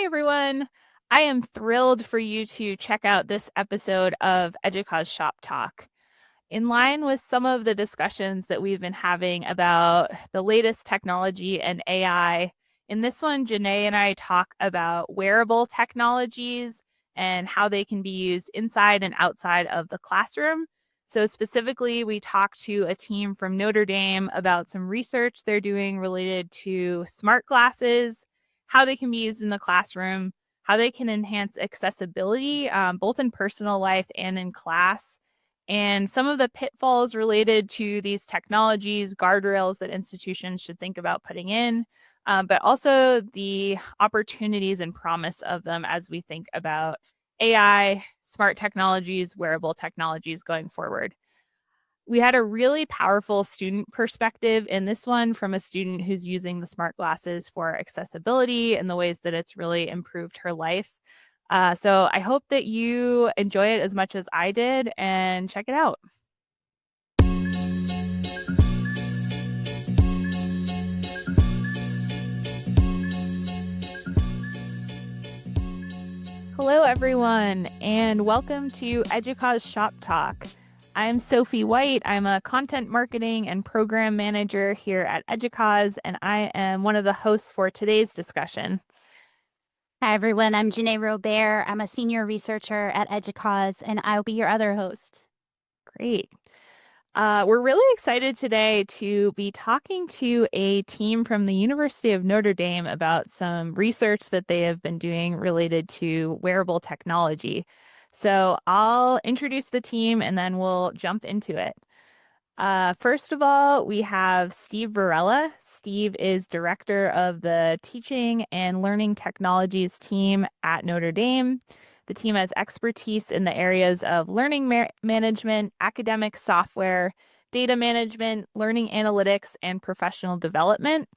Hi, everyone. I am thrilled for you to check out this episode of Educause Shop Talk. In line with some of the discussions that we've been having about the latest technology and AI, in this one, Jenay and I talk about wearable technologies and how they can be used inside and outside of the classroom. So, specifically, we talked to a team from Notre Dame about some research they're doing related to smart glasses, how they can be used in the classroom, how they can enhance accessibility, both in personal life and in class, and some of the pitfalls related to these technologies, guardrails that institutions should think about putting in, but also the opportunities and promise of them as we think about AI, smart technologies, wearable technologies going forward. We had a really powerful student perspective in this one from a student who's using the smart glasses for accessibility and the ways that it's really improved her life. So I hope that you enjoy it as much as I did and check it out. Hello, everyone, and welcome to Educause Shop Talk. I'm Sophie White. I'm a content marketing and program manager here at Educause, and I am one of the hosts for today's discussion. Hi, everyone. I'm Jenay Robert. I'm a senior researcher at Educause, and I'll be your other host. Great. We're really excited today to be talking to a team from the University of Notre Dame about some research that they have been doing related to wearable technology. So I'll introduce the team and then we'll jump into it. First of all, we have Steve Varela. Steve is director of the Teaching and Learning Technologies team at Notre Dame. The team has expertise in the areas of learning management, academic software, data management, learning analytics, and professional development.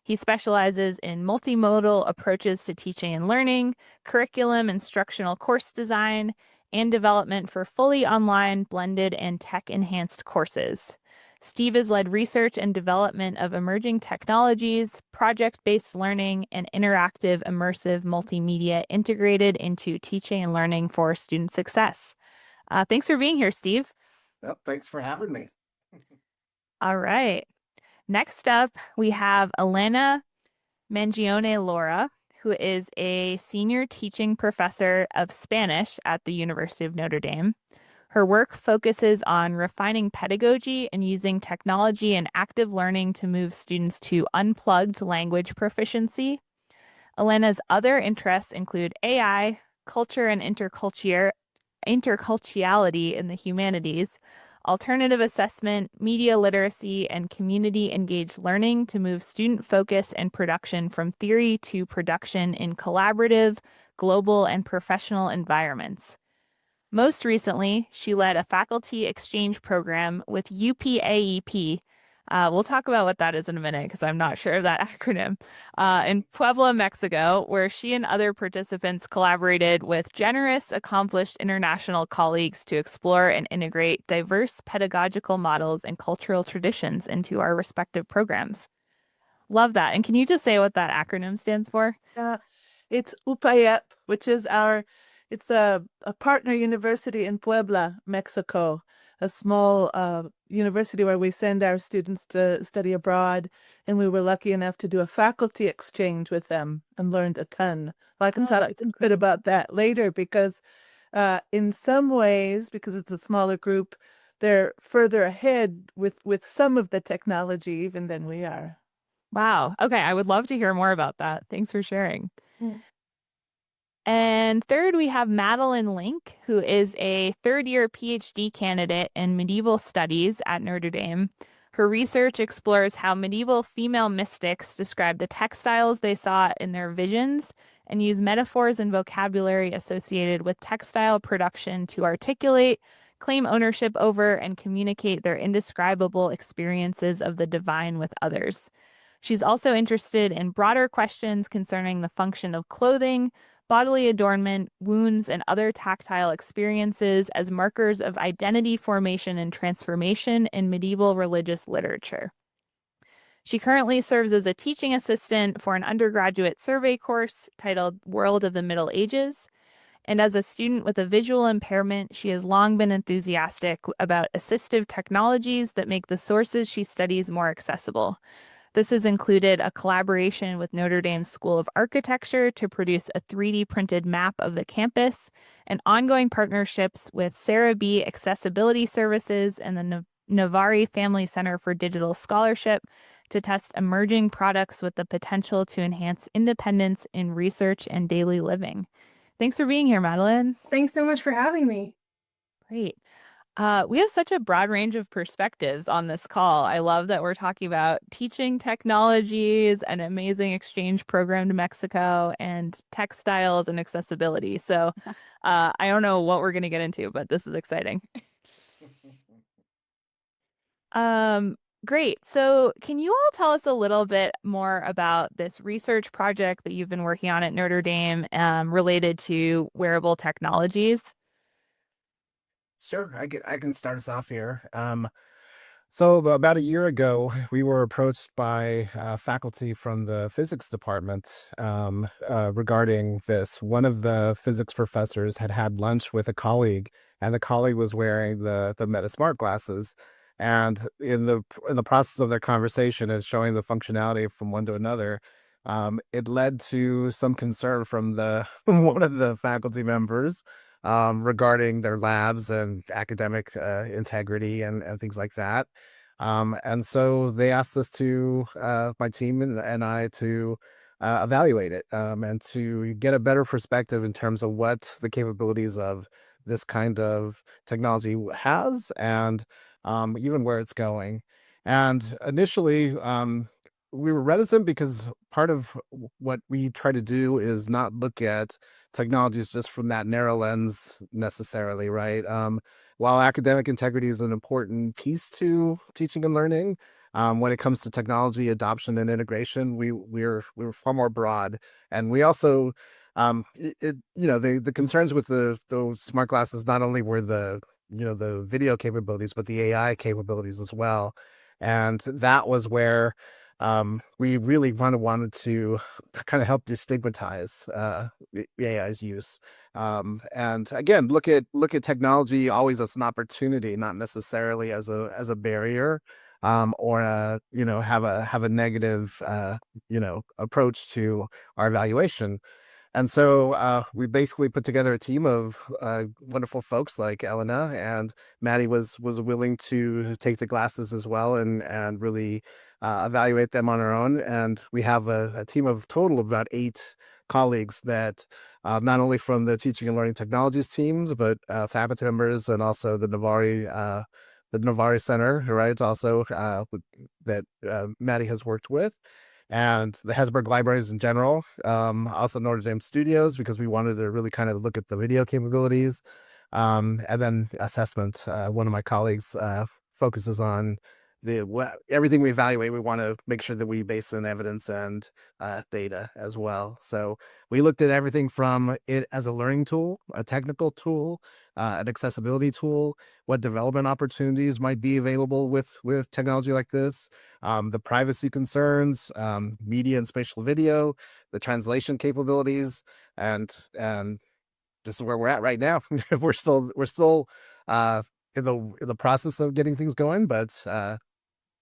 He specializes in multimodal approaches to teaching and learning, curriculum, instructional course design, and development for fully online, blended, and tech-enhanced courses. Steve has led research and development of emerging technologies, project-based learning, and interactive, immersive multimedia integrated into teaching and learning for student success. Thanks for being here, Steve. Well, thanks for having me. All right. Next up, we have Elena Mangione-Lora, who is a senior teaching professor of Spanish at the University of Notre Dame. Her work focuses on refining pedagogy and using technology and active learning to move students to unplugged language proficiency. Elena's other interests include AI, culture and interculturality in the humanities, alternative assessment, media literacy, and community engaged learning to move student focus and production from theory to production in collaborative, global, and professional environments. Most recently, she led a faculty exchange program with UPAEP. We'll talk about what that is in a minute because I'm not sure of that acronym, in Puebla, Mexico, where she and other participants collaborated with generous, accomplished international colleagues to explore and integrate diverse pedagogical models and cultural traditions into our respective programs. Love that. And can you just say what that acronym stands for? It's UPAEP, which is it's a partner university in Puebla, Mexico, a small university where we send our students to study abroad. And we were lucky enough to do a faculty exchange with them and learned a ton. I can tell you a bit about that later because in some ways, because it's a smaller group, they're further ahead with some of the technology even than we are. Wow. Okay. I would love to hear more about that. Thanks for sharing. And third, we have Madeline Link, who is a third-year PhD candidate in medieval studies at Notre Dame. Her research explores how medieval female mystics describe the textiles they saw in their visions and use metaphors and vocabulary associated with textile production to articulate, claim ownership over, and communicate their indescribable experiences of the divine with others. She's also interested in broader questions concerning the function of clothing, bodily adornment, wounds, and other tactile experiences as markers of identity formation and transformation in medieval religious literature. She currently serves as a teaching assistant for an undergraduate survey course titled World of the Middle Ages. And as a student with a visual impairment, she has long been enthusiastic about assistive technologies that make the sources she studies more accessible. This has included a collaboration with Notre Dame School of Architecture to produce a 3D printed map of the campus, and ongoing partnerships with Sarah B. Accessibility Services and the Navari Family Center for Digital Scholarship to test emerging products with the potential to enhance independence in research and daily living. Thanks for being here, Madeline. Thanks so much for having me. Great. We have such a broad range of perspectives on this call. I love that we're talking about teaching technologies, an amazing exchange program to Mexico, and textiles and accessibility. So I don't know what we're going to get into, but this is exciting. Great. So can you all tell us a little bit more about this research project that you've been working on at Notre Dame related to wearable technologies? Sure, I can start us off here. So about a year ago, we were approached by faculty from the physics department regarding this. One of the physics professors had lunch with a colleague, and the colleague was wearing the Meta Smart glasses. And in the process of their conversation and showing the functionality from one to another, it led to some concern from the one of the faculty members regarding their labs and academic integrity and things like that. And so they asked us to, my team and I, to evaluate it and to get a better perspective in terms of what the capabilities of this kind of technology has and even where it's going. And initially, we were reticent because part of what we try to do is not look at technologies just from that narrow lens necessarily, right? While academic integrity is an important piece to teaching and learning, when it comes to technology adoption and integration, we're far more broad, and we also the concerns with those smart glasses not only were the video capabilities but the AI capabilities as well, and that was where we really wanted to kind of help destigmatize AI's use, and again, look at technology always as an opportunity, not necessarily as a barrier, or have a negative approach to our evaluation. And so we basically put together a team of wonderful folks like Elena, and Maddie was willing to take the glasses as well and really evaluate them on our own. And we have a team of total of about 8 colleagues that not only from the teaching and learning technologies teams, but faculty members and also the Navari Center, right? Also that Maddie has worked with, and the Hesburgh Libraries in general, also Notre Dame Studios, because we wanted to really kind of look at the video capabilities, and then assessment. One of my colleagues focuses on everything we evaluate. We want to make sure that we base in evidence and data as well. So we looked at everything from it as a learning tool, a technical tool, an accessibility tool, what development opportunities might be available with technology like this, the privacy concerns, media and spatial video, the translation capabilities, and this is where we're at right now. we're still in the process of getting things going, but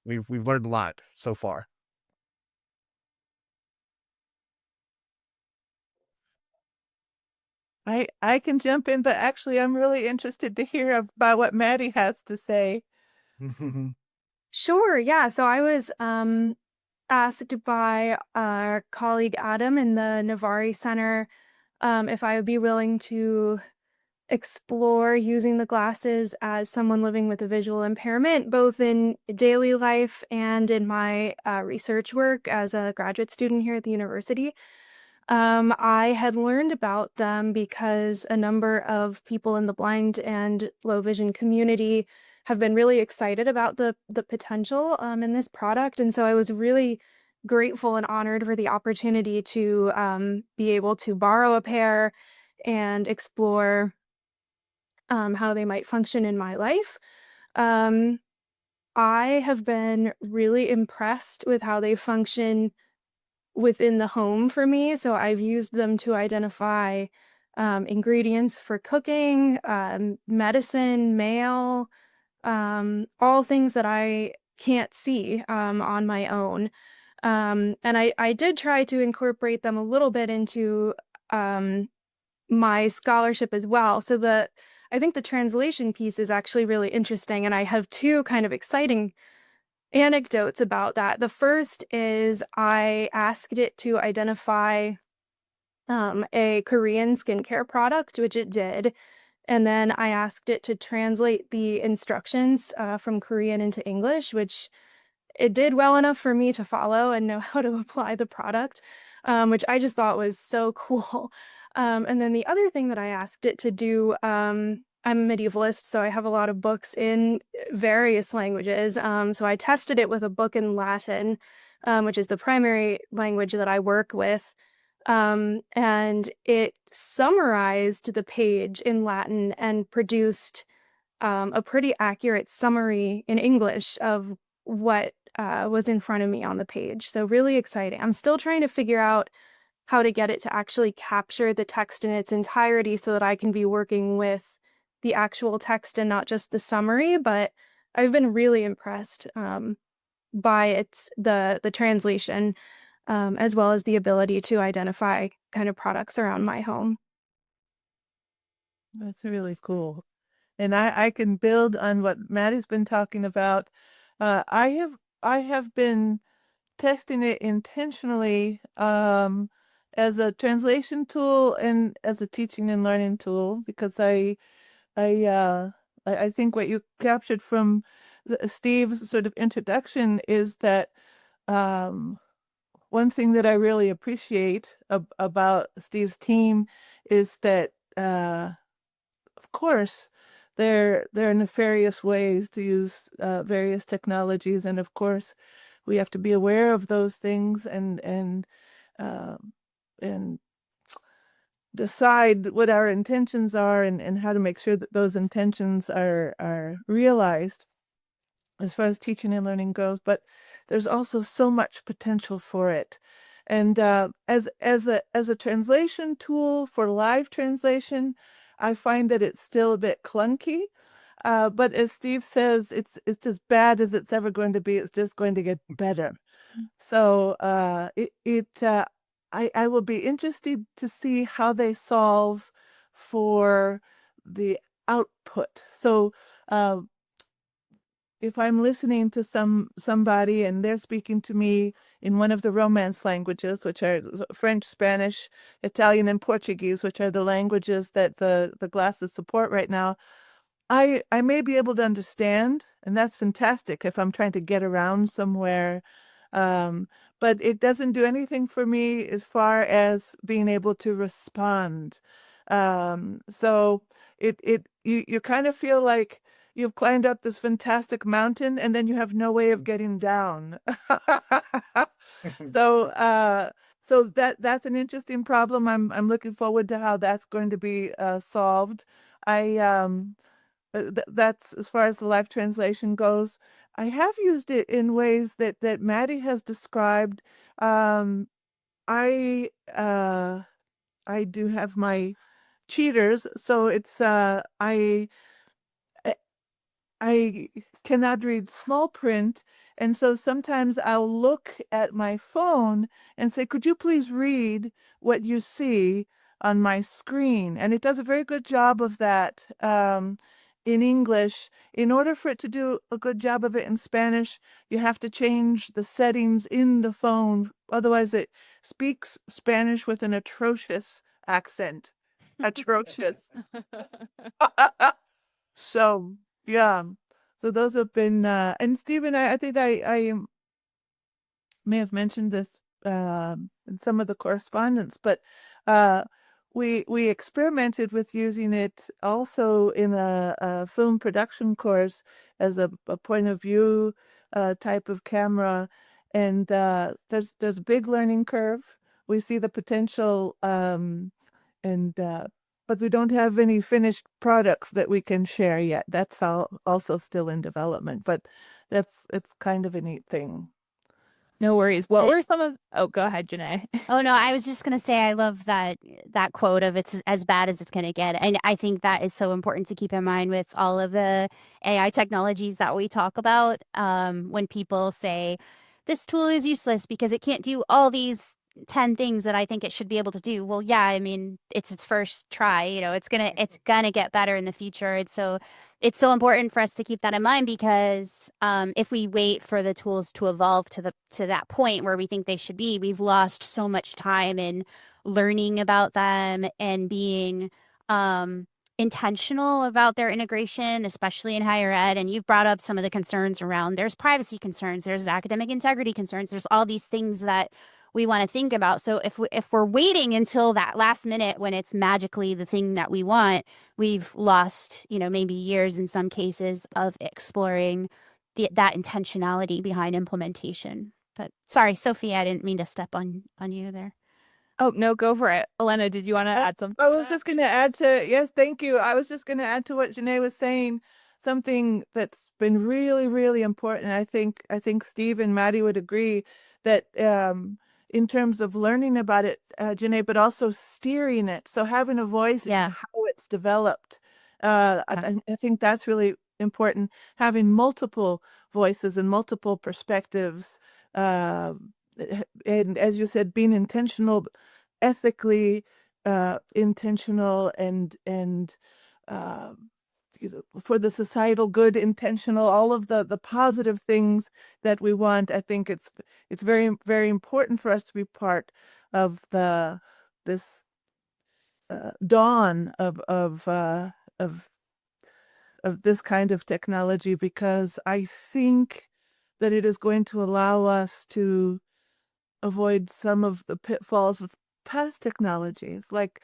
we've learned a lot so far. I can jump in, but actually, I'm really interested to hear about what Maddie has to say. Sure, yeah. So I was asked by our colleague Adam in the Navari Center if I would be willing to explore using the glasses as someone living with a visual impairment, both in daily life and in my research work as a graduate student here at the university. I had learned about them because a number of people in the blind and low vision community have been really excited about the potential in this product. And so I was really grateful and honored for the opportunity to be able to borrow a pair and explore how they might function in my life. Um, I have been really impressed with how they function within the home for me. So I've used them to identify ingredients for cooking, medicine, mail, all things that I can't see on my own. And I did try to incorporate them a little bit into my scholarship as well. So I think the translation piece is actually really interesting, and I have two kind of exciting anecdotes about that. The first is I asked it to identify a Korean skincare product, which it did. And then I asked it to translate the instructions from Korean into English, which it did well enough for me to follow and know how to apply the product, which I just thought was so cool. And then the other thing that I asked it to do, I'm a medievalist, so I have a lot of books in various languages. So I tested it with a book in Latin, which is the primary language that I work with. And it summarized the page in Latin and produced a pretty accurate summary in English of what was in front of me on the page. So really exciting. I'm still trying to figure out how to get it to actually capture the text in its entirety so that I can be working with the actual text and not just the summary. But I've been really impressed by the translation, as well as the ability to identify kind of products around my home. That's really cool. And I can build on what Maddie's been talking about. I have been testing it intentionally as a translation tool and as a teaching and learning tool because I think what you captured from Steve's sort of introduction is that one thing that I really appreciate about Steve's team is that of course, there are nefarious ways to use various technologies, and of course, we have to be aware of those things um, and decide what our intentions are and how to make sure that those intentions are realized as far as teaching and learning goes. But there's also so much potential for it. And as a translation tool for live translation, I find that it's still a bit clunky. But as Steve says, it's as bad as it's ever going to be. It's just going to get better. So I will be interested to see how they solve for the output. So if I'm listening to somebody and they're speaking to me in one of the Romance languages, which are French, Spanish, Italian, and Portuguese, which are the languages that the glasses support right now, I may be able to understand, and that's fantastic if I'm trying to get around somewhere. Um, but it doesn't do anything for me as far as being able to respond. So you kind of feel like you've climbed up this fantastic mountain and then you have no way of getting down. So so that's an interesting problem. I'm looking forward to how that's going to be solved. I that's as far as the live translation goes. I have used it in ways that Maddie has described. Um, I uh, I do have my cheaters, so it's I cannot read small print, and so sometimes I'll look at my phone and say, "Could you please read what you see on my screen?" And it does a very good job of that in English. In order for it to do a good job of it in Spanish, you have to change the settings in the phone. Otherwise, it speaks Spanish with an atrocious accent. Atrocious. So yeah, so those have been and Stephen, I think I may have mentioned this in some of the correspondence, but uh, we experimented with using it also in a film production course as a point of view type of camera, and there's a big learning curve. We see the potential, and but we don't have any finished products that we can share yet. That's also still in development, but it's kind of a neat thing. No worries. What were some of? Oh, go ahead, Jenay. Oh no, I was just gonna say I love that quote of it's as bad as it's gonna get. And I think that is so important to keep in mind with all of the AI technologies that we talk about. When people say this tool is useless because it can't do all these 10 things that I think it should be able to do. Well, yeah, I mean, it's its first try, it's gonna get better in the future. It's so important for us to keep that in mind because if we wait for the tools to evolve to that point where we think they should be, we've lost so much time in learning about them and being intentional about their integration, especially in higher ed. And you've brought up some of the concerns around there's privacy concerns, there's academic integrity concerns, there's all these things that we want to think about. So if we're waiting until that last minute when it's magically the thing that we want, we've lost, maybe years in some cases of exploring that intentionality behind implementation. But sorry, Sophie, I didn't mean to step on you there. Oh, no, go for it. Elena, did you want to add something? I was just going to add to, yes, thank you. I was just going to add to what Jenay was saying, something that's been really, really important. I think Steve and Maddie would agree that in terms of learning about it, Jenay, but also steering it. So having a voice in Yeah. how it's developed. I think that's really important. Having multiple voices and multiple perspectives. And as you said, being intentional, ethically intentional and uh, for the societal good, intentional, all of the positive things that we want. I think it's very, very important for us to be part of this dawn of this kind of technology, because I think that it is going to allow us to avoid some of the pitfalls of past technologies. Like,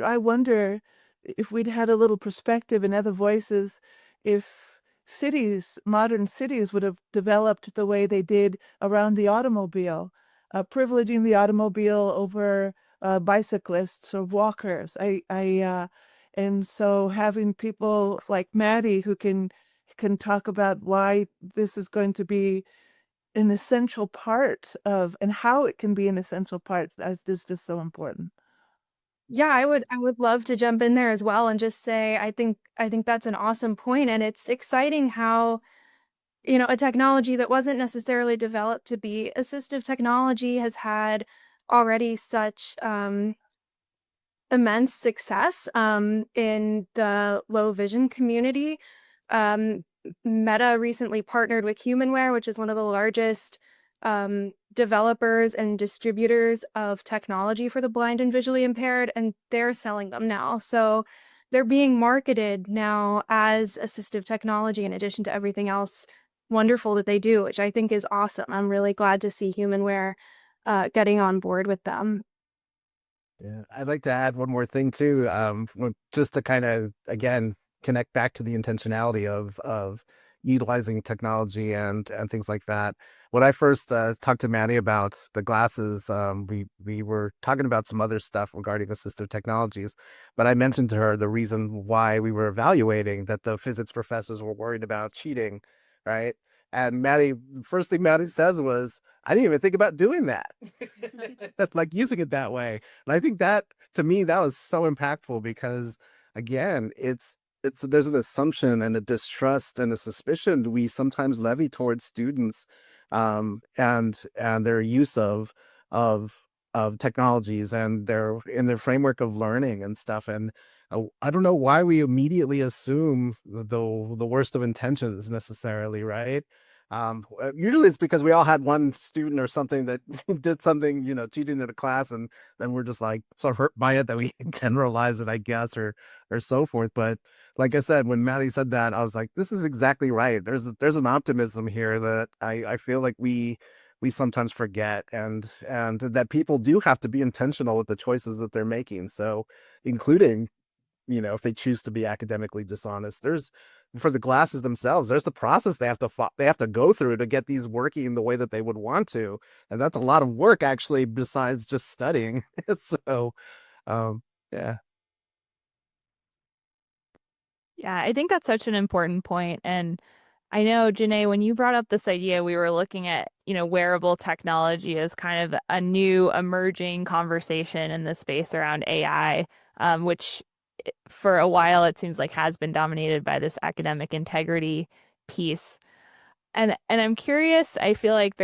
I wonder if we'd had a little perspective and other voices, if modern cities would have developed the way they did around the automobile, privileging the automobile over bicyclists or walkers. And so having people like Maddie who can talk about why this is going to be an essential part of, and how it can be an essential part, that is just so important. Yeah, I would love to jump in there as well and just say I think that's an awesome point, and it's exciting how, a technology that wasn't necessarily developed to be assistive technology has had already such immense success in the low vision community. Um, Meta recently partnered with HumanWare, which is one of the largest developers and distributors of technology for the blind and visually impaired, and they're selling them now. So they're being marketed now as assistive technology in addition to everything else wonderful that they do, which I think is awesome. I'm really glad to see HumanWare getting on board with them. Yeah, I'd like to add one more thing too, just to kind of again connect back to the intentionality of utilizing technology and things like that. When I first talked to Maddie about the glasses, we were talking about some other stuff regarding assistive technologies, but I mentioned to her the reason why we were evaluating that the physics professors were worried about cheating, right? And Maddie, first thing Maddie says was, "I didn't even think about doing that." That's like using it that way. And I think that to me that was so impactful because again, it's there's an assumption and a distrust and a suspicion we sometimes levy towards students and their use of of technologies and their in their framework of learning and stuff. And I don't know why we immediately assume the worst of intentions necessarily, right? Usually it's because we all had one student or something that did something, cheating in a class, and then we're just like so hurt by it that we generalize it, I guess, or so forth. But like I said, when Maddie said that, I was like, this is exactly right. There's an optimism here that I feel like we sometimes forget, and that people do have to be intentional with the choices that they're making. So including, if they choose to be academically dishonest, there's for the glasses themselves, there's a process they have to go through to get these working the way that they would want to, and that's a lot of work actually, besides just studying. So, yeah. Yeah, I think that's such an important point. And I know, Jenay, when you brought up this idea, we were looking at, wearable technology as kind of a new emerging conversation in the space around AI, which for a while it seems like has been dominated by this academic integrity piece. And I'm curious, I feel like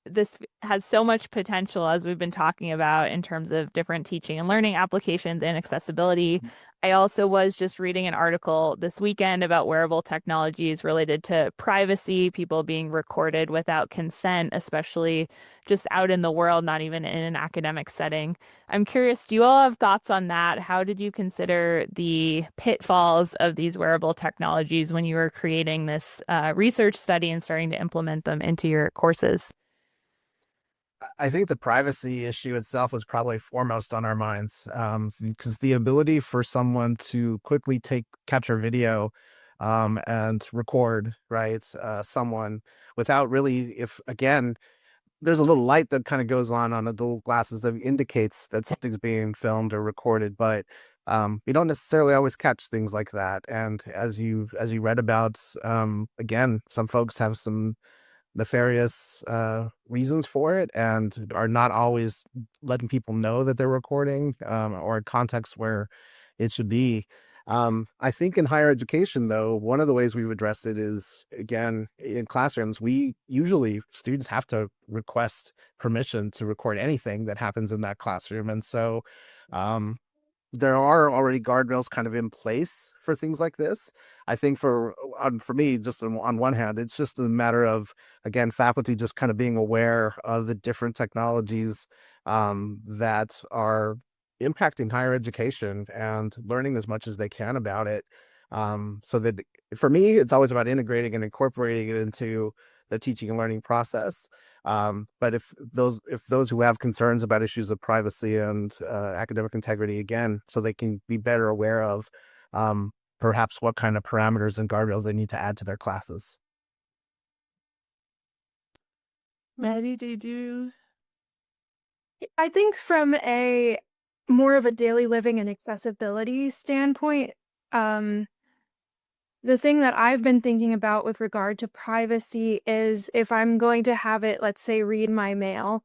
this has so much potential as we've been talking about in terms of different teaching and learning applications and accessibility. I also was just reading an article this weekend about wearable technologies related to privacy, people being recorded without consent, especially just out in the world, not even in an academic setting. I'm curious, do you all have thoughts on that? How did you consider the pitfalls of these wearable technologies when you were creating this research study and starting to implement them into your courses? I think the privacy issue itself was probably foremost on our minds, because the ability for someone to quickly capture video, and record, right, someone without really, if again, there's a little light that kind of goes on the little glasses that indicates that something's being filmed or recorded, but you don't necessarily always catch things like that. And as you read about, again, some folks have some nefarious reasons for it and are not always letting people know that they're recording, or in contexts where it should be. I think in higher education, though, one of the ways we've addressed it is, again, in classrooms, students have to request permission to record anything that happens in that classroom. And so um, there are already guardrails kind of in place for things like this. I think for me, just on one hand, it's just a matter of, again, faculty just kind of being aware of the different technologies that are impacting higher education and learning as much as they can about it. So that for me, it's always about integrating and incorporating it into the teaching and learning process. But if those who have concerns about issues of privacy and academic integrity, again, so they can be better aware of perhaps what kind of parameters and guardrails they need to add to their classes. Maddie, did you? I think from a more of a daily living and accessibility standpoint, um, the thing that I've been thinking about with regard to privacy is if I'm going to have it, let's say, read my mail,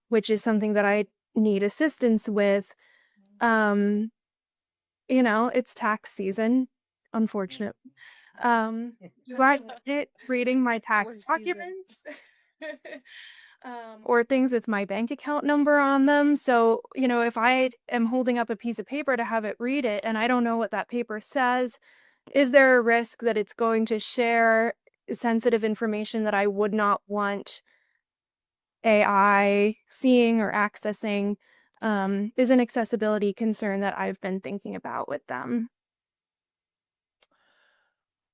which is something that I need assistance with, um, it's tax season, unfortunate. Do I want it reading my tax documents? Or things with my bank account number on them. So, if I am holding up a piece of paper to have it read it and I don't know what that paper says, is there a risk that it's going to share sensitive information that I would not want AI seeing or accessing? Is an accessibility concern that I've been thinking about with them.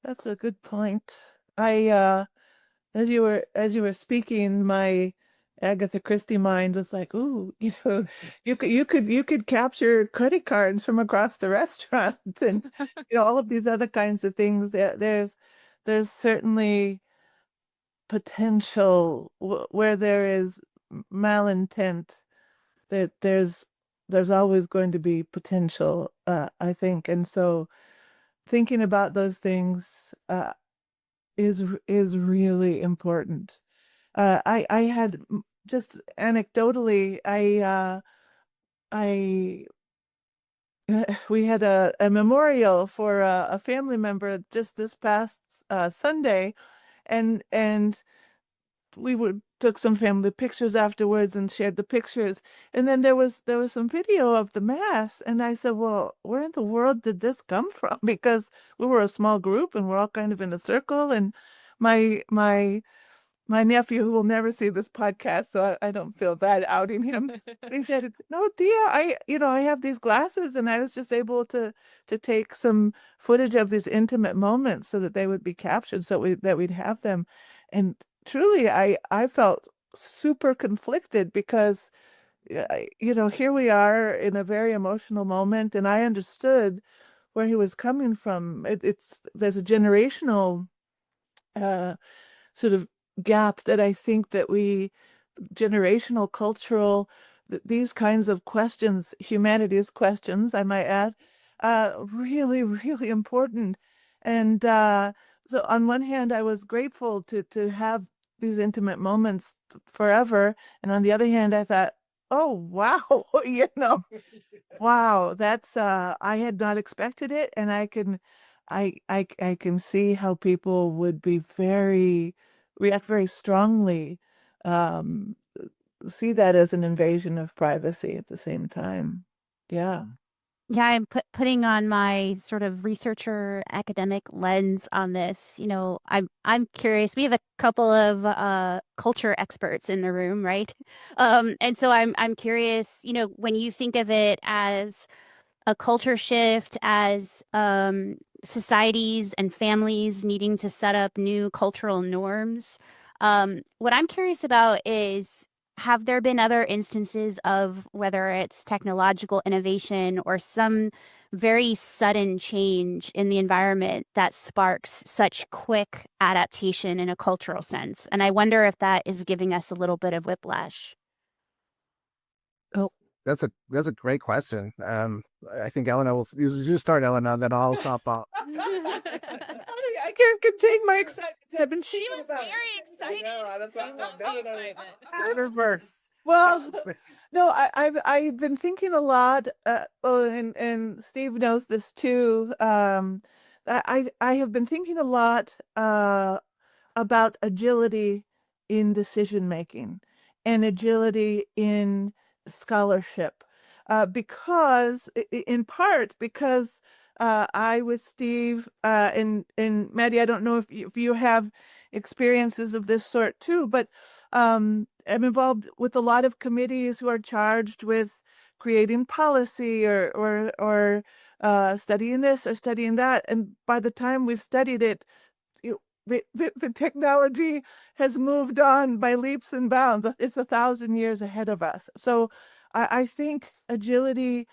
That's a good point. As you were speaking, my Agatha Christie mind was like, "Ooh, you could capture credit cards from across the restaurant, and all of these other kinds of things. There's certainly potential where there is malintent. That there's always going to be potential, I think, and so thinking about those things is really important. I had just anecdotally, I we had a memorial for a family member just this past Sunday, and we took some family pictures afterwards and shared the pictures. And then there was some video of the mass, and I said, "Well, where in the world did this come from?" Because we were a small group and we're all kind of in a circle, and my nephew, who will never see this podcast, so I don't feel bad outing him. He said, "No, Tia, I have these glasses, and I was just able to take some footage of these intimate moments so that they would be captured, so that we'd have them." And truly, I felt super conflicted because, here we are in a very emotional moment, and I understood where he was coming from. There's a generational uh, sort of gap that I think that generational, cultural, these kinds of questions, humanities questions, I might add, really, really important. And so on one hand, I was grateful to have these intimate moments forever, and on the other hand, I thought, oh wow, wow, that's I had not expected it, and I can see how people would be react very strongly, um, see that as an invasion of privacy at the same time. Yeah. Yeah, I'm putting on my sort of researcher academic lens on this. I'm curious. We have a couple of culture experts in the room, right? And so I'm curious, when you think of it as a culture shift, as societies and families needing to set up new cultural norms. What I'm curious about is, have there been other instances of whether it's technological innovation or some very sudden change in the environment that sparks such quick adaptation in a cultural sense? And I wonder if that is giving us a little bit of whiplash. Oh, That's a great question. I think Elena will you start, Elena, then I'll stop off. I can't contain my excitement. She was very excited. That's what I'm reverse. Well, no, I've been thinking a lot. Well, and Steve knows this too. I have been thinking a lot about agility in decision making and agility in scholarship, because in part because I with Steve and Maddie, I don't know if you have experiences of this sort too, but I'm involved with a lot of committees who are charged with creating policy or studying this or studying that, and by the time we've studied it, the technology has moved on by leaps and bounds. It's 1,000 years ahead of us. So I think agility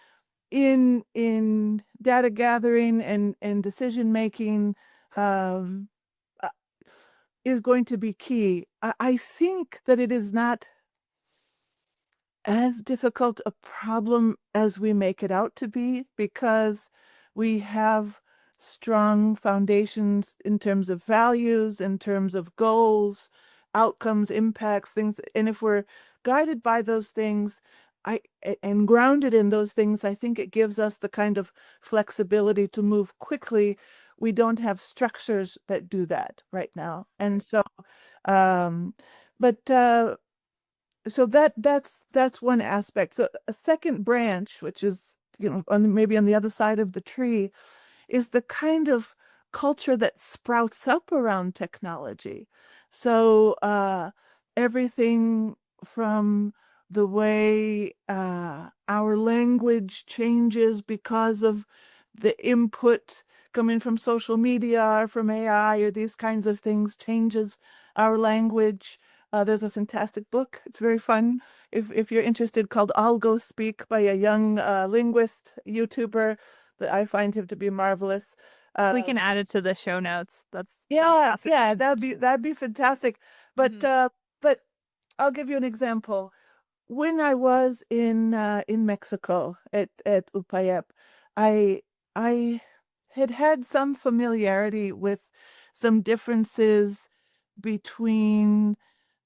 in data gathering and decision making um, uh, is going to be key. I think that it is not as difficult a problem as we make it out to be, because we have strong foundations in terms of values, in terms of goals, outcomes, impacts, things. And if we're guided by those things, and grounded in those things, I think it gives us the kind of flexibility to move quickly. We don't have structures that do that right now. And so, um, but so that's one aspect. So a second branch, which is maybe on the other side of the tree, is the kind of culture that sprouts up around technology. So everything from the way our language changes because of the input coming from social media or from AI or these kinds of things changes our language. There's a fantastic book. It's very fun. If you're interested, called "I'll Go Speak" by a young linguist YouTuber that I find him to be marvelous. We can add it to the show notes. That's Yeah, fantastic. yeah, that'd be fantastic. But Mhm. but I'll give you an example. When I was in Mexico at UPAEP, I had some familiarity with some differences between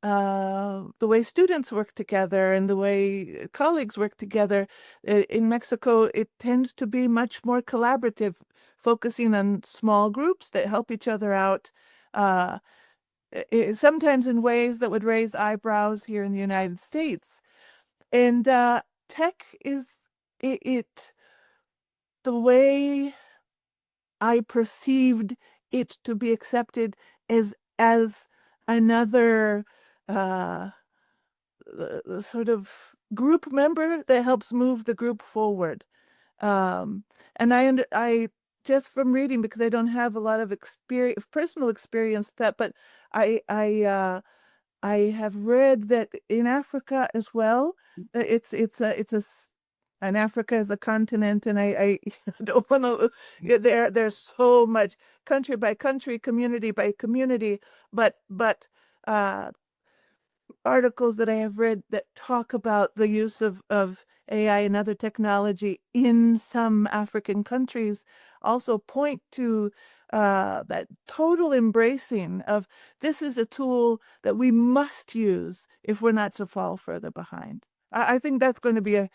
the way students work together and the way colleagues work together. In Mexico, it tends to be much more collaborative, focusing on small groups that help each other out, uh, sometimes in ways that would raise eyebrows here in the United States. And tech is it the way I perceived it to be accepted as another uh, sort of group member that helps move the group forward. And I just from reading, because I don't have a lot of personal experience with that, but I have read that in Africa as well, and Africa is a continent, and I don't want to. There's so much, country by country, community by community, but uh, articles that I have read that talk about the use of AI and other technology in some African countries also point to that total embracing of this is a tool that we must use if we're not to fall further behind. I think that's going to be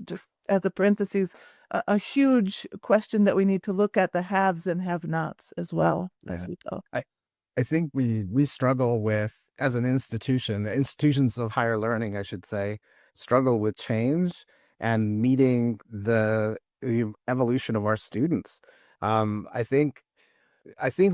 just as a parenthesis, a huge question that we need to look at the haves and have-nots as well as we go. I think we struggle with, as an institution, the institutions of higher learning, I should say, struggle with change and meeting the evolution of our students. I think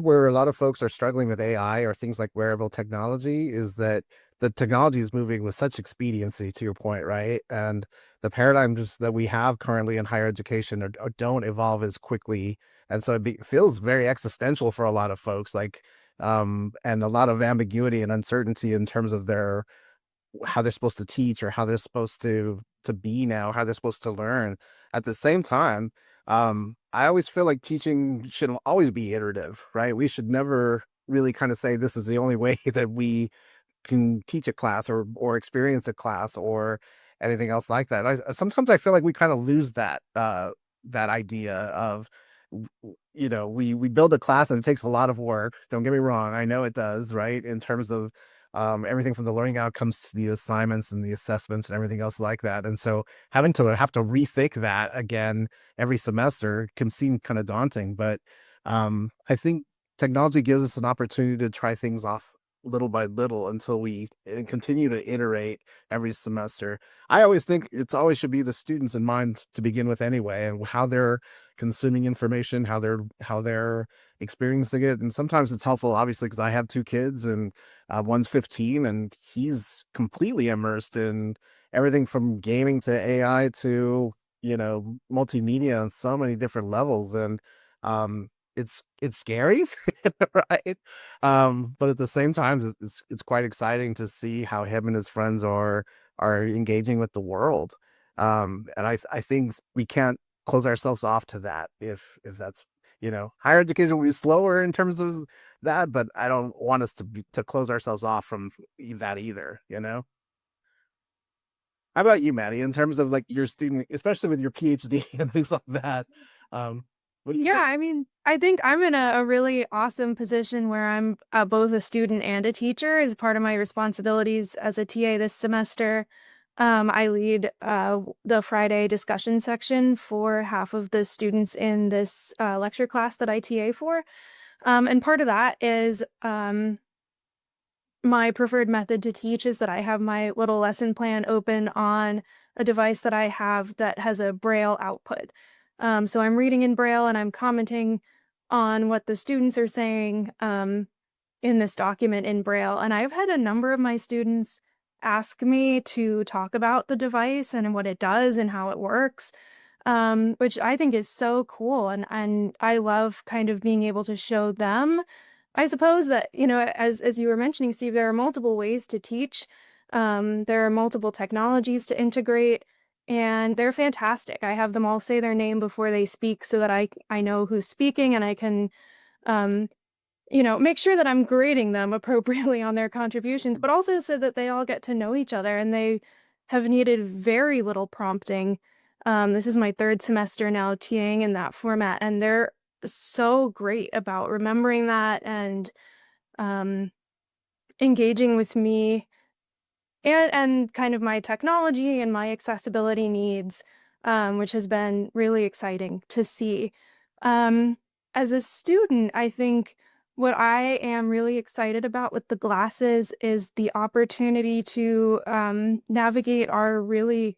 where a lot of folks are struggling with AI or things like wearable technology is that the technology is moving with such expediency, to your point, right? And the paradigms that we have currently in higher education don't evolve as quickly. And so feels very existential for a lot of folks, like, and a lot of ambiguity and uncertainty in terms of how they're supposed to teach or how they're supposed to be now, how they're supposed to learn. At the same time, I always feel like teaching should always be iterative, right? We should never really kind of say this is the only way that we can teach a class or experience a class or anything else like that. Sometimes I feel like we kind of lose that idea of we build a class and it takes a lot of work. Don't get me wrong, I know it does, right? In terms of everything from the learning outcomes to the assignments and the assessments and everything else like that. And so having to rethink that again every semester can seem kind of daunting, but I think technology gives us an opportunity to try things off little by little until we continue to iterate every semester. I always think it's always should be the students in mind to begin with anyway, and how they're consuming information, how they're experiencing it. And sometimes it's helpful, obviously, because I have two kids, and one's 15 and he's completely immersed in everything from gaming to AI to multimedia on so many different levels. And it's scary, right? But at the same time, it's quite exciting to see how him and his friends are engaging with the world. And I think we can't close ourselves off to that if that's higher education will be slower in terms of that, but I don't want us to close ourselves off from that either. How about you, Maddie, in terms of like your student, especially with your PhD and things like that? What do you Yeah, think? I mean, I think I'm in a really awesome position where I'm both a student and a teacher as part of my responsibilities as a TA this semester. I lead the Friday discussion section for half of the students in this lecture class that I TA for. And part of that is my preferred method to teach is that I have my little lesson plan open on a device that I have that has a Braille output. So I'm reading in Braille and I'm commenting on what the students are saying in this document in Braille. And I've had a number of my students ask me to talk about the device and what it does and how it works, which I think is so cool. And I love kind of being able to show them. I suppose that, as you were mentioning, Steve, there are multiple ways to teach. There are multiple technologies to integrate, and they're fantastic. I have them all say their name before they speak so that I know who's speaking and I can, make sure that I'm grading them appropriately on their contributions, but also so that they all get to know each other and they have needed very little prompting. This is my third semester now TAing in that format, and they're so great about remembering that and um, engaging with me and kind of my technology and my accessibility needs, which has been really exciting to see. As a student, I think what I am really excited about with the glasses is the opportunity to navigate our really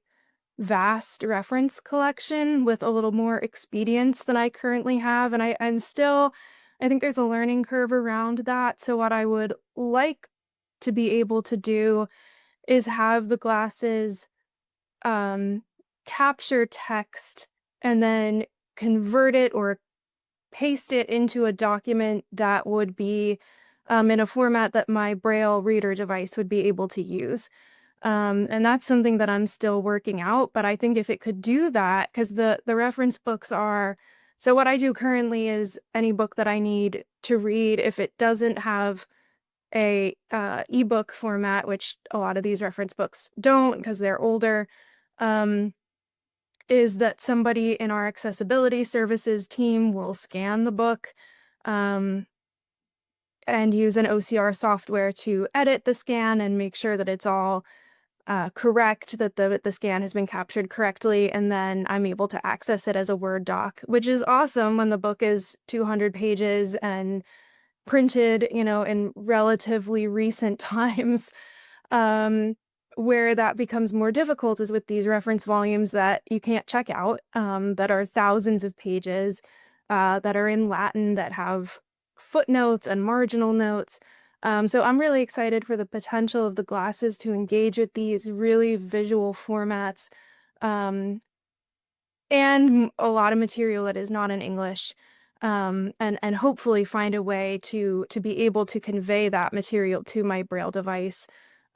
vast reference collection with a little more expedience than I currently have. And I think there's a learning curve around that. So what I would like to be able to do is have the glasses um, capture text and then convert it or paste it into a document that would be in a format that my Braille reader device would be able to use. And that's something that I'm still working out. But I think if it could do that, because the reference books are, so what I do currently is any book that I need to read, if it doesn't have a ebook format, which a lot of these reference books don't because they're older, is that somebody in our accessibility services team will scan the book and use an OCR software to edit the scan and make sure that it's all correct, that the scan has been captured correctly, and then I'm able to access it as a Word doc, which is awesome when the book is 200 pages and printed, in relatively recent times. Where that becomes more difficult is with these reference volumes that you can't check out, that are thousands of pages, that are in Latin, that have footnotes and marginal notes. So I'm really excited for the potential of the glasses to engage with these really visual formats, and a lot of material that is not in English, and hopefully find a way to be able to convey that material to my Braille device,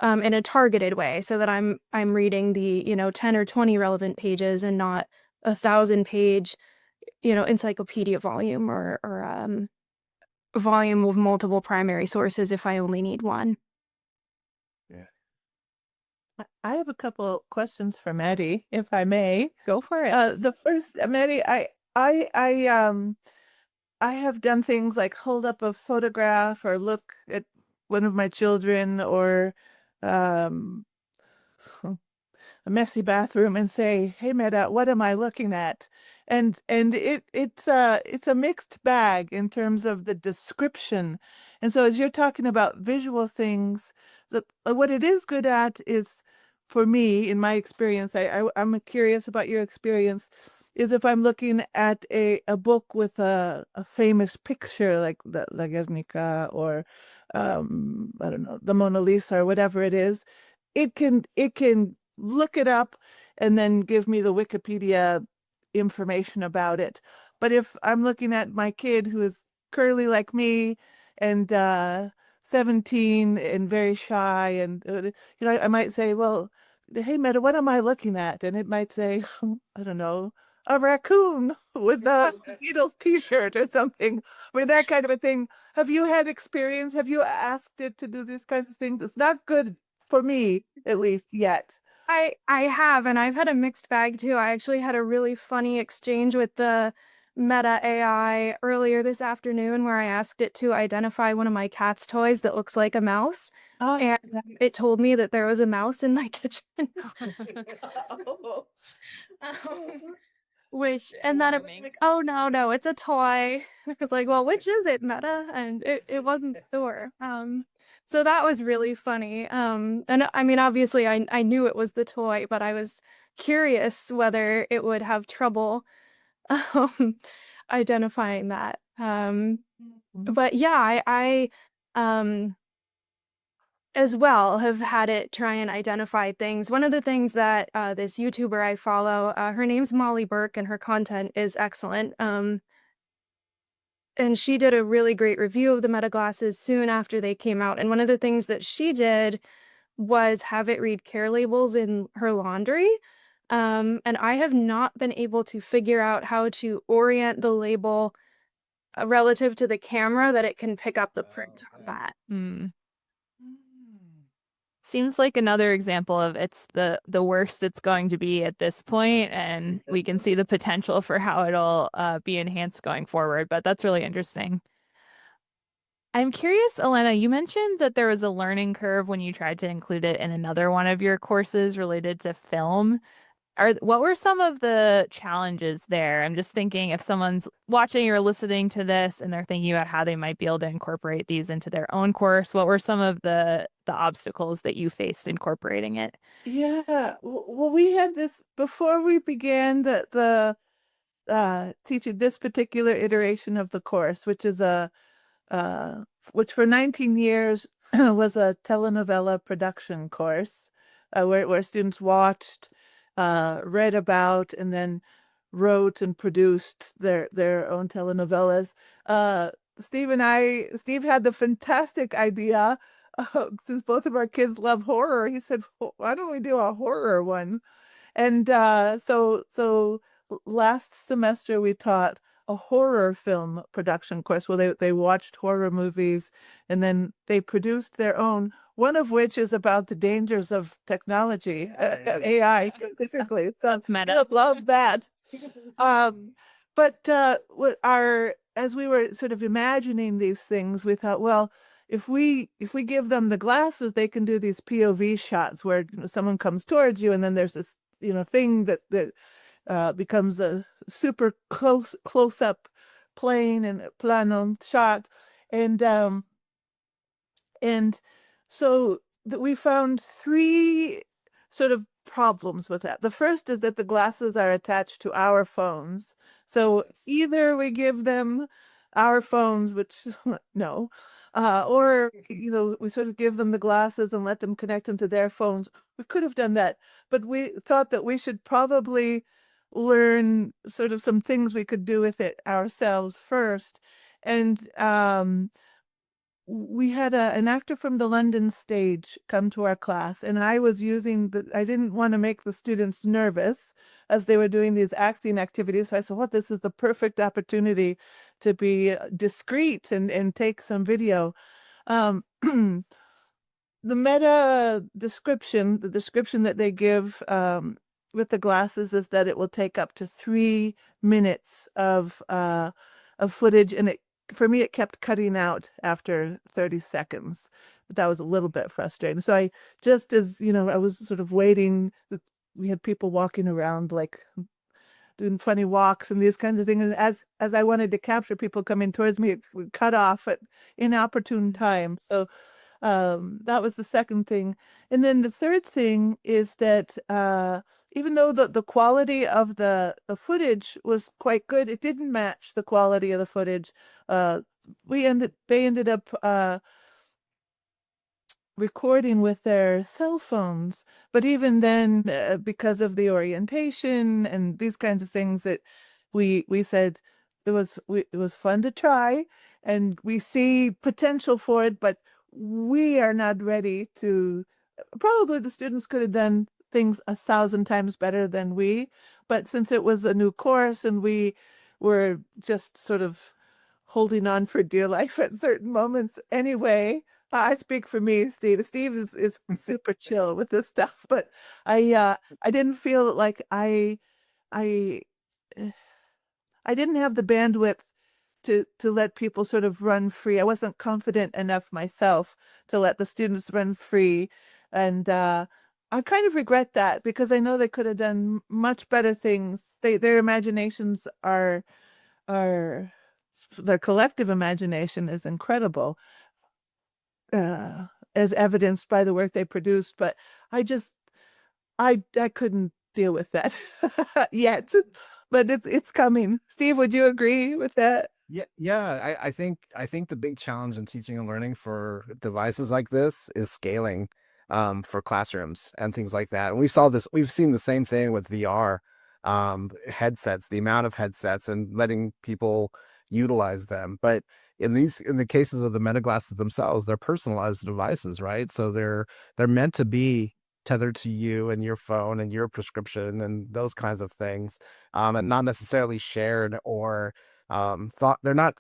in a targeted way, so that I'm reading the 10 or 20 relevant pages and not 1,000-page encyclopedia volume, or volume of multiple primary sources if I only need one. Yeah. I have a couple questions for Maddie, if I may. Go for it. The first, Maddie, I have done things like hold up a photograph or look at one of my children, or um, a messy bathroom, and say, "Hey, Meta, what am I looking at?" And it's a mixed bag in terms of the description. And so, as you're talking about visual things, what it is good at is, for me, in my experience, I'm curious about your experience, is if I'm looking at a book with a famous picture like the La Guernica, or I don't know, the Mona Lisa, or whatever it is, it can look it up and then give me the Wikipedia information about it. But if I'm looking at my kid, who is curly like me, and 17 and very shy, and I might say, "Well, hey Meta, what am I looking at?" And it might say, I don't know, a raccoon with a Beatles t-shirt or something, or that kind of a thing. Have you had experience? Have you asked it to do these kinds of things? It's not good for me, at least yet. I have, and I've had a mixed bag too. I actually had a really funny exchange with the Meta AI earlier this afternoon, where I asked it to identify one of my cat's toys that looks like a mouse, Ah. and it told me that there was a mouse in my kitchen. And then it was like, "Oh no, it's a toy." I was like, "Well, which is it, Meta?" And it wasn't sure. So that was really funny. And I mean, obviously, I knew it was the toy, but I was curious whether it would have trouble um, identifying that. But yeah, I as well have had it try and identify things. One of the things that this YouTuber I follow, her name's Molly Burke, and her content is excellent. And she did a really great review of the Meta glasses soon after they came out. And one of the things that she did was have it read care labels in her laundry. And I have not been able to figure out how to orient the label relative to the camera that it can pick up the print on that. Seems like another example of it's the worst it's going to be at this point, and we can see the potential for how it'll be enhanced going forward. But that's really interesting. I'm curious, Elena, you mentioned that there was a learning curve when you tried to include it in another one of your courses related to film. What were some of the challenges there? I'm just thinking, if someone's watching or listening to this and they're thinking about how they might be able to incorporate these into their own course, what were some of the obstacles that you faced incorporating it? Yeah. Well, we had this before we began the teaching this particular iteration of the course, which for 19 years was a telenovela production course, where students watched, read about, and then wrote and produced their own telenovelas. Steve had the fantastic idea, since both of our kids love horror. He said, "Why don't we do a horror one?" And so last semester we taught a horror film production course where they watched horror movies, and then they produced their own, one of which is about the dangers of technology, AI specifically. So That's meta. I love that. But as we were sort of imagining these things, we thought, well, if we give them the glasses, they can do these POV shots where someone comes towards you, and then there's this thing that becomes a super close up plane and plano shot, and and so that we found three sort of problems with that. The first is that the glasses are attached to our phones. So either we give them our phones, which no, or we sort of give them the glasses and let them connect them to their phones. We could have done that, but we thought that we should probably learn sort of some things we could do with it ourselves first. And we had an actor from the London stage come to our class, and I was I didn't want to make the students nervous as they were doing these acting activities. So I said, well, this is the perfect opportunity to be discreet and take some video. Um, the meta description, the description that they give with the glasses is that it will take up to 3 minutes of footage, and for me, it kept cutting out after 30 seconds. But that was a little bit frustrating. So I I was sort of waiting. We had people walking around like doing funny walks and these kinds of things. And as I wanted to capture people coming towards me, it would cut off at inopportune time. So that was the second thing. And then the third thing is that even though the quality of the footage was quite good, it didn't match the quality of the footage. They ended up recording with their cell phones, but even then, because of the orientation and these kinds of things, that we said it was fun to try, and we see potential for it, but we are not ready to. Probably the students could have done things 1,000 times better than we, but since it was a new course and we were just sort of holding on for dear life at certain moments anyway. I speak for me, Steve. Steve is super chill with this stuff, but I didn't feel like I I didn't have the bandwidth to let people sort of run free. I wasn't confident enough myself to let the students run free, and I kind of regret that because I know they could have done much better things. Their imaginations are their collective imagination is incredible, as evidenced by the work they produced. But I couldn't deal with that yet, but it's coming. Steve, would you agree with that? Yeah. I think the big challenge in teaching and learning for devices like this is scaling for classrooms and things like that. And we've seen the same thing with VR headsets, the amount of headsets and letting people utilize them. But in the cases of the meta glasses themselves, they're personalized devices, right? So they're meant to be tethered to you and your phone and your prescription and those kinds of things, and not necessarily shared or thought. They're not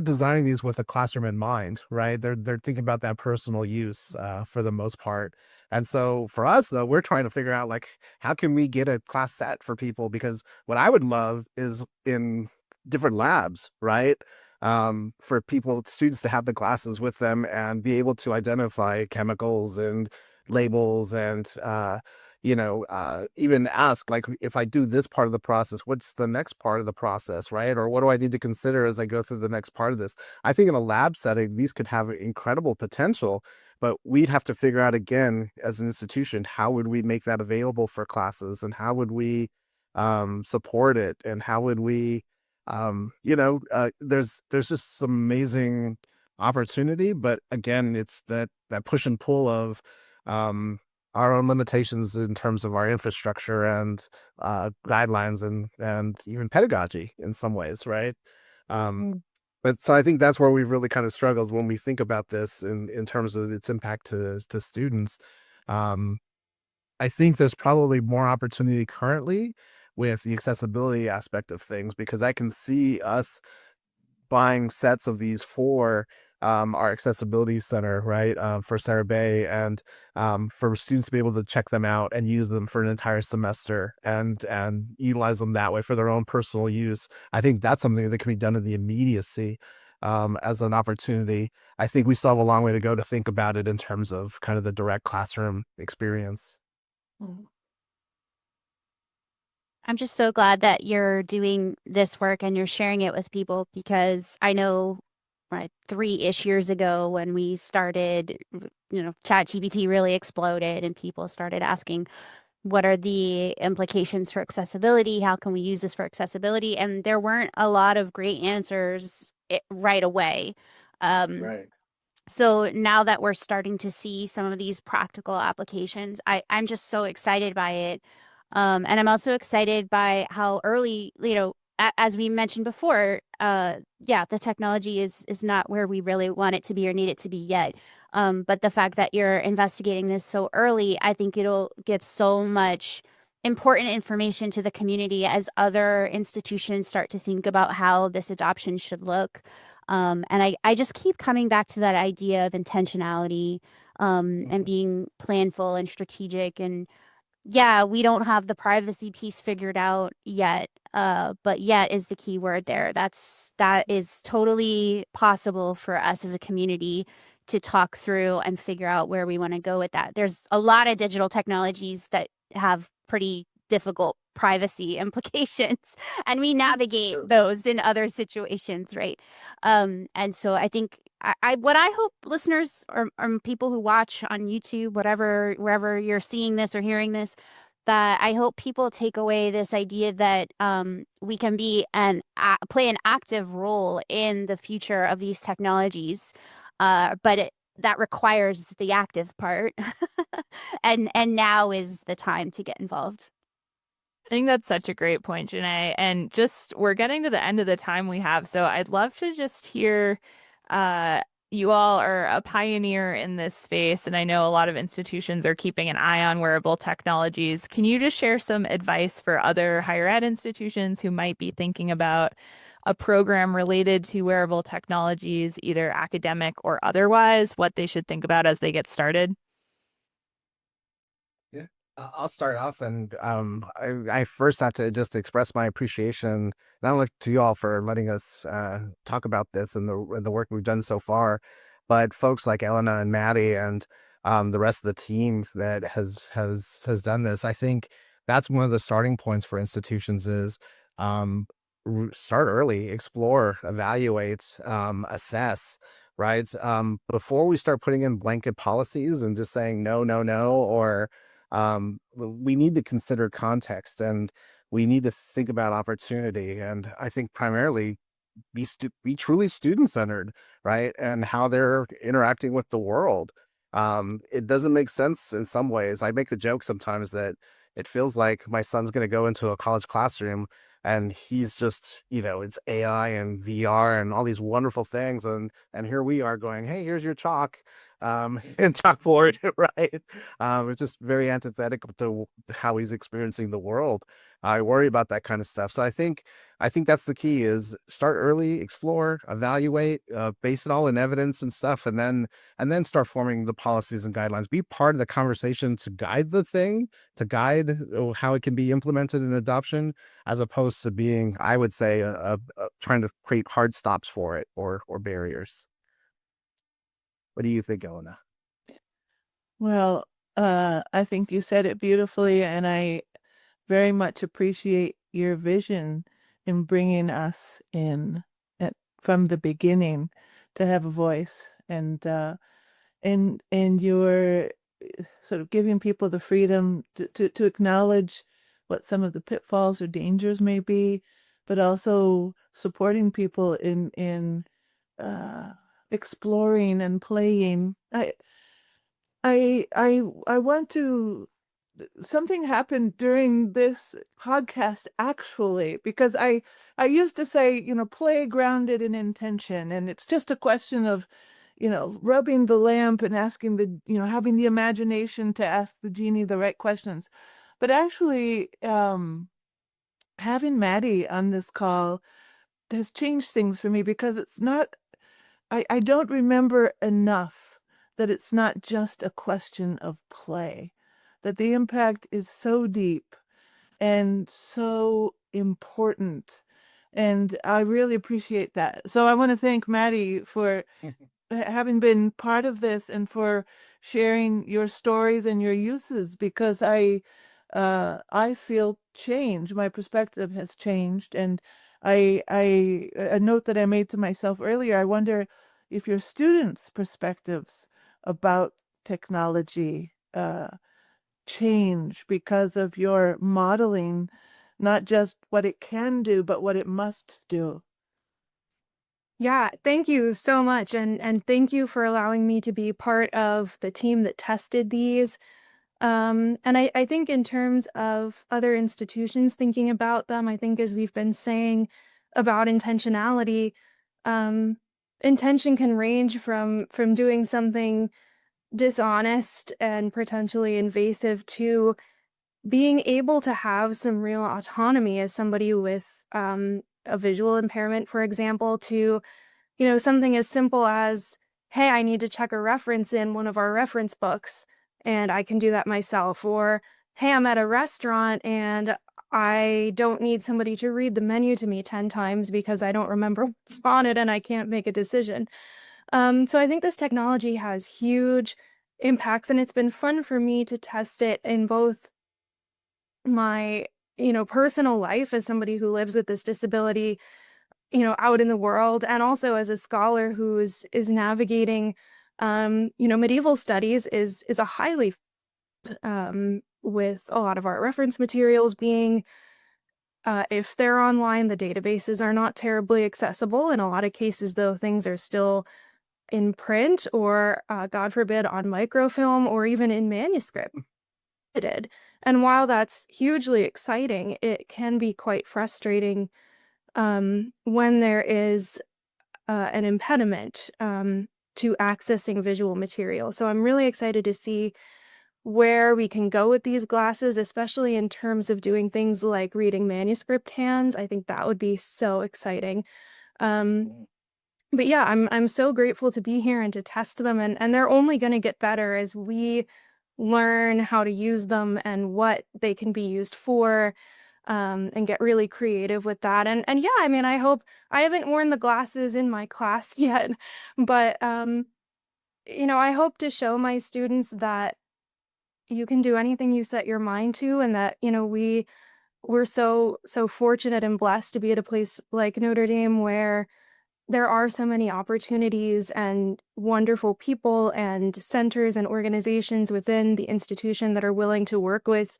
designing these with a classroom in mind, right? They're thinking about that personal use for the most part. And so for us though, we're trying to figure out like how can we get a class set for people, because what I would love is in different labs, right? For students to have the glasses with them and be able to identify chemicals and labels and even ask, like, if I do this part of the process, what's the next part of the process, right? Or what do I need to consider as I go through the next part of this? I think in a lab setting, these could have incredible potential, but we'd have to figure out again as an institution, how would we make that available for classes, and how would we support it, and how would we there's just some amazing opportunity, but again, it's that push and pull of um our own limitations in terms of our infrastructure and guidelines and even pedagogy in some ways, right? Um, Mm. but so I think that's where we've really kind of struggled when we think about this in terms of its impact to students. Um, I think there's probably more opportunity currently with the accessibility aspect of things, because I can see us buying sets of these for our accessibility center, right, for Sarah Bay, and for students to be able to check them out and use them for an entire semester and utilize them that way for their own personal use. I think that's something that can be done in the immediacy as an opportunity. I think we still have a long way to go to think about it in terms of kind of the direct classroom experience. Mm. I'm just so glad that you're doing this work and you're sharing it with people, because I know, right, 3-ish years ago when we started, ChatGPT really exploded and people started asking, what are the implications for accessibility? How can we use this for accessibility? And there weren't a lot of great answers right away. Right. So now that we're starting to see some of these practical applications, I'm just so excited by it. And I'm also excited by how early, as we mentioned before, the technology is not where we really want it to be or need it to be yet. But the fact that you're investigating this so early, I think it'll give so much important information to the community as other institutions start to think about how this adoption should look. And I just keep coming back to that idea of intentionality, and being planful and strategic. And yeah, we don't have the privacy piece figured out yet, but yet is the key word there. That is totally possible for us as a community to talk through and figure out where we want to go with that. There's a lot of digital technologies that have pretty difficult privacy implications, and we navigate those in other situations, right? And so I think what I hope listeners or people who watch on YouTube, whatever, wherever you're seeing this or hearing this, that I hope people take away this idea that we can be play an active role in the future of these technologies, but that requires the active part, and now is the time to get involved. I think that's such a great point, Jenay. And just we're getting to the end of the time we have. So I'd love to just hear you all are a pioneer in this space. And I know a lot of institutions are keeping an eye on wearable technologies. Can you just share some advice for other higher ed institutions who might be thinking about a program related to wearable technologies, either academic or otherwise, what they should think about as they get started? Yeah, I'll start off, and I first have to just express my appreciation not only to you all for letting us talk about this and the work we've done so far, but folks like Elena and Maddie and the rest of the team that has done this. I think that's one of the starting points for institutions is um, start early, explore, evaluate, assess. Right. Before we start putting in blanket policies and just saying no, no, no, or we need to consider context and we need to think about opportunity. And I think primarily be truly student centered, right? And how they're interacting with the world. It doesn't make sense in some ways. I make the joke sometimes that it feels like my son's going to go into a college classroom and he's just, it's AI and VR and all these wonderful things. And here we are going, hey, here's your chalk, and chalkboard, right? It's just very antithetical to how he's experiencing the world. I worry about that kind of stuff. So I think that's the key is start early, explore, evaluate, base it all in evidence and stuff, and then start forming the policies and guidelines. Be part of the conversation to guide the thing, to guide how it can be implemented in adoption, as opposed to being, I would say, trying to create hard stops for it or barriers. What do you think, Elena? Well, I think you said it beautifully, and I very much appreciate your vision in bringing us in from the beginning to have a voice, and you're sort of giving people the freedom to acknowledge what some of the pitfalls or dangers may be, but also supporting people in exploring and playing. I want to something happened during this podcast actually, because I used to say, play grounded in intention, and it's just a question of, rubbing the lamp and asking having the imagination to ask the genie the right questions. But actually, having Maddie on this call has changed things for me, because it's not I don't remember enough that it's not just a question of play, that the impact is so deep and so important. And I really appreciate that. So I want to thank Maddie for having been part of this and for sharing your stories and your uses, because I feel change. My perspective has changed, and a note that I made to myself earlier. I wonder if your students' perspectives about technology change because of your modeling, not just what it can do, but what it must do. Yeah, thank you so much. And thank you for allowing me to be part of the team that tested these. And I think in terms of other institutions thinking about them, I think as we've been saying about intentionality, um, intention can range from doing something dishonest and potentially invasive to being able to have some real autonomy as somebody with a visual impairment, for example, to something as simple as, hey, I need to check a reference in one of our reference books, and I can do that myself. Or, hey, I'm at a restaurant and I don't need somebody to read the menu to me 10 times because I don't remember what's on it and I can't make a decision. So I think this technology has huge impacts, and it's been fun for me to test it in both my, personal life as somebody who lives with this disability, out in the world, and also as a scholar who is navigating, medieval studies is a highly, with a lot of our reference materials being, if they're online, the databases are not terribly accessible. In a lot of cases, though, things are still in print or, God forbid, on microfilm or even in manuscript. And while that's hugely exciting, it can be quite frustrating when there is an impediment to accessing visual material. So I'm really excited to see where we can go with these glasses, especially in terms of doing things like reading manuscript hands. I think that would be so exciting. But yeah, I'm so grateful to be here and to test them, and they're only going to get better as we learn how to use them and what they can be used for, and get really creative with that. And yeah, I mean, I haven't worn the glasses in my class yet, but I hope to show my students that you can do anything you set your mind to, and that, we're so fortunate and blessed to be at a place like Notre Dame where there are so many opportunities and wonderful people and centers and organizations within the institution that are willing to work with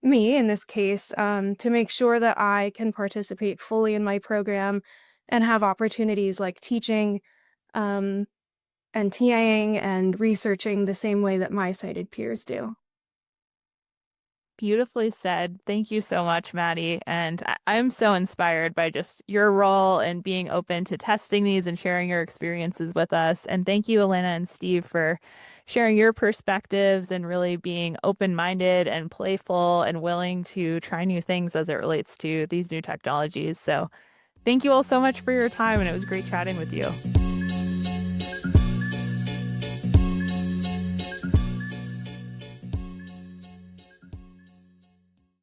me, in this case, to make sure that I can participate fully in my program and have opportunities like teaching, and TAing and researching the same way that my sighted peers do. Beautifully said. Thank you so much, Maddie. And I'm so inspired by just your role and being open to testing these and sharing your experiences with us. And thank you, Elena and Steve, for sharing your perspectives and really being open-minded and playful and willing to try new things as it relates to these new technologies. So thank you all so much for your time, and it was great chatting with you.